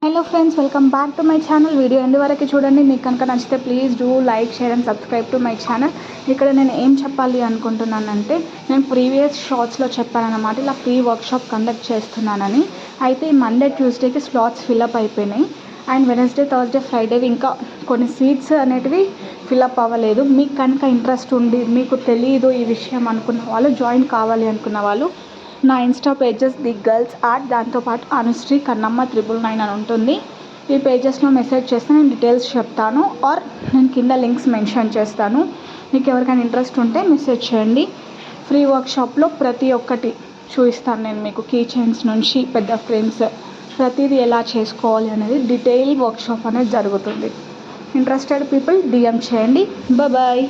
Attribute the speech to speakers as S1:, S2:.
S1: Hello friends, welcome back to my channel. Video end వరకు చూడండి. మీకు కనుక నచ్చితే please do like, share and subscribe to my channel. ఇక్కడ నేను ఏం చెప్పాలి అనుకుంటున్నానంటే, నేను ప్రీవియస్ షార్ట్స్లో చెప్పానన్నమాట, ఇలా ఫ్రీ వర్క్షాప్ కండక్ట్ చేస్తున్నానని. అయితే మండే ట్యూస్డేకి స్లాట్స్ ఫిల్అప్ అయిపోయినాయి అండ్ వెనస్డే థర్స్డే ఫ్రైడేవి ఇంకా కొన్ని సీట్స్ అనేటివి ఫిల్అప్ అవ్వలేదు. మీకు కనుక ఇంట్రెస్ట్ ఉండి మీకు తెలియదు ఈ విషయం అనుకున్న వాళ్ళు, జాయిన్ కావాలి అనుకున్న వాళ్ళు, నా Insta pages the girls art, దాంతోపాటు అనుశ్రీ కన్నమ్మ 999 అని ఉంటుంది. ఈ పేజెస్లో మెసేజ్ చేస్తే నేను డీటెయిల్స్ చెప్తాను, ఆర్ నేను కింద లింక్స్ మెన్షన్ చేస్తాను. మీకు ఎవరికైనా ఇంట్రెస్ట్ ఉంటే మెసేజ్ చేయండి. ఫ్రీ వర్క్షాప్లో ప్రతి ఒక్కటి చూపిస్తాను నేను మీకు, కీ చైన్స్ నుంచి పెద్ద ఫ్రేమ్స్ ప్రతిదీ ఎలా చేసుకోవాలి అనేది డీటెయిల్ వర్క్షాప్ అనేది జరుగుతుంది. ఇంట్రెస్టెడ్ పీపుల్ డిఎం చేయండి. బాయ్.